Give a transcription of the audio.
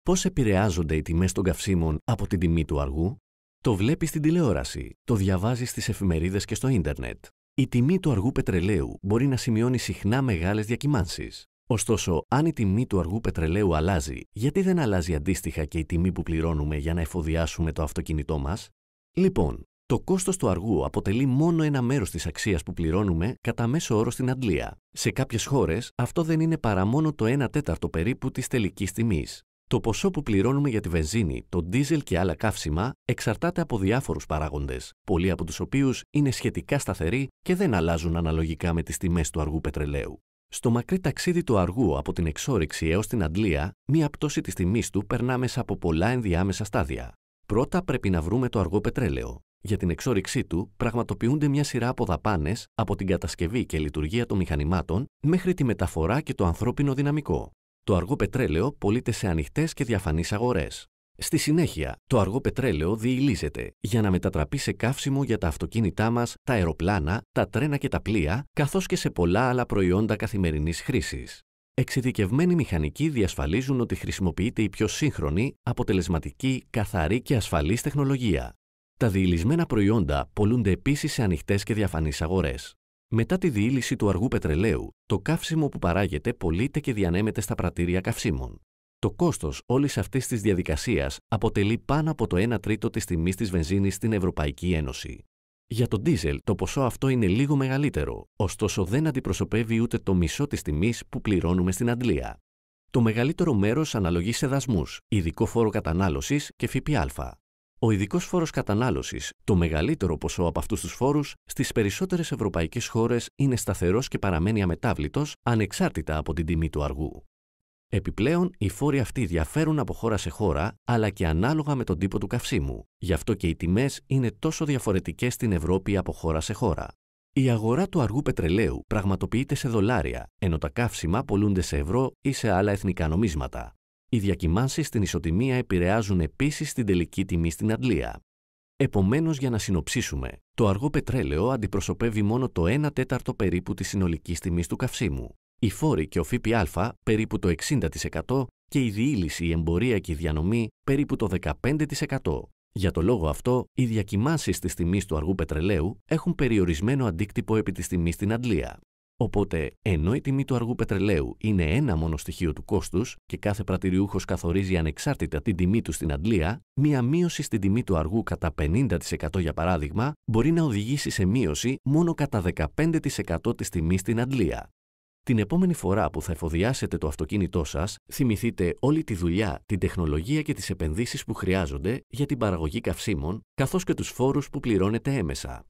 Πώς επηρεάζονται οι τιμές των καυσίμων από την τιμή του αργού? Το βλέπεις στην τηλεόραση, το διαβάζεις στις εφημερίδες και στο ίντερνετ. Η τιμή του αργού πετρελαίου μπορεί να σημειώνει συχνά μεγάλες διακυμάνσεις. Ωστόσο, αν η τιμή του αργού πετρελαίου αλλάζει, γιατί δεν αλλάζει αντίστοιχα και η τιμή που πληρώνουμε για να εφοδιάσουμε το αυτοκίνητό μας? Λοιπόν, το κόστος του αργού αποτελεί μόνο ένα μέρος της αξίας που πληρώνουμε κατά μέσο όρο στην αντλία. Σε κάποιες χώρες, αυτό δεν είναι παρά μόνο το 1/4 περίπου της τελικής τιμής. Το ποσό που πληρώνουμε για τη βενζίνη, το ντίζελ και άλλα καύσιμα εξαρτάται από διάφορους παράγοντες, πολλοί από τους οποίους είναι σχετικά σταθεροί και δεν αλλάζουν αναλογικά με τις τιμές του αργού πετρελαίου. Στο μακρύ ταξίδι του αργού από την εξόρυξη έως την αντλία, μία πτώση της τιμής του περνά μέσα από πολλά ενδιάμεσα στάδια. Πρώτα πρέπει να βρούμε το αργό πετρέλαιο. Για την εξόρυξή του πραγματοποιούνται μια σειρά από δαπάνες από την κατασκευή και λειτουργία των μηχανημάτων μέχρι τη μεταφορά και το ανθρώπινο δυναμικό. Το αργό πετρέλαιο πωλείται σε ανοιχτές και διαφανείς αγορές. Στη συνέχεια, το αργό πετρέλαιο διηλίζεται για να μετατραπεί σε καύσιμο για τα αυτοκίνητά μας, τα αεροπλάνα, τα τρένα και τα πλοία, καθώς και σε πολλά άλλα προϊόντα καθημερινής χρήσης. Εξειδικευμένοι μηχανικοί διασφαλίζουν ότι χρησιμοποιείται η πιο σύγχρονη, αποτελεσματική, καθαρή και ασφαλής τεχνολογία. Τα διηλισμένα προϊόντα πωλούνται επίσης σε ανοιχτές και διαφανείς αγορές. Μετά τη διήλυση του αργού πετρελαίου, το καύσιμο που παράγεται πωλείται και διανέμεται στα πρατήρια καυσίμων. Το κόστος όλης αυτής της διαδικασίας αποτελεί πάνω από το 1/3 της τιμής της βενζίνης στην Ευρωπαϊκή Ένωση. Για το ντίζελ το ποσό αυτό είναι λίγο μεγαλύτερο, ωστόσο δεν αντιπροσωπεύει ούτε το μισό της τιμής που πληρώνουμε στην αντλία. Το μεγαλύτερο μέρος αναλογεί σε δασμούς, ειδικό φόρο κατανάλωσης και ΦΠΑ. Ο ειδικός φόρος κατανάλωσης, το μεγαλύτερο ποσό από αυτούς τους φόρους, στις περισσότερες ευρωπαϊκές χώρες είναι σταθερός και παραμένει αμετάβλητος ανεξάρτητα από την τιμή του αργού. Επιπλέον, οι φόροι αυτοί διαφέρουν από χώρα σε χώρα, αλλά και ανάλογα με τον τύπο του καυσίμου. Γι' αυτό και οι τιμές είναι τόσο διαφορετικές στην Ευρώπη από χώρα σε χώρα. Η αγορά του αργού πετρελαίου πραγματοποιείται σε δολάρια, ενώ τα καύσιμα πωλούνται σε ευρώ ή σε άλλα εθνικά νομίσματα. Οι διακυμάνσεις στην ισοτιμία επηρεάζουν επίσης την τελική τιμή στην αντλία. Επομένως, για να συνοψίσουμε, το αργό πετρέλαιο αντιπροσωπεύει μόνο το 1/4 περίπου της συνολικής τιμής του καυσίμου. Οι φόροι και ο ΦΠΑ περίπου το 60% και η διήλυση, η εμπορία και η διανομή περίπου το 15%. Για το λόγο αυτό, οι διακυμάνσεις της τιμής του αργού πετρελαίου έχουν περιορισμένο αντίκτυπο επί της τιμής στην αντλία. Οπότε, ενώ η τιμή του αργού πετρελαίου είναι ένα μόνο στοιχείο του κόστους και κάθε πρατηριούχος καθορίζει ανεξάρτητα την τιμή του στην αντλία, μία μείωση στην τιμή του αργού κατά 50% για παράδειγμα, μπορεί να οδηγήσει σε μείωση μόνο κατά 15% της τιμής στην αντλία. Την επόμενη φορά που θα εφοδιάσετε το αυτοκίνητό σας, θυμηθείτε όλη τη δουλειά, την τεχνολογία και τις επενδύσεις που χρειάζονται για την παραγωγή καυσίμων, καθώς και τους φόρους που πληρώνετε έμεσα.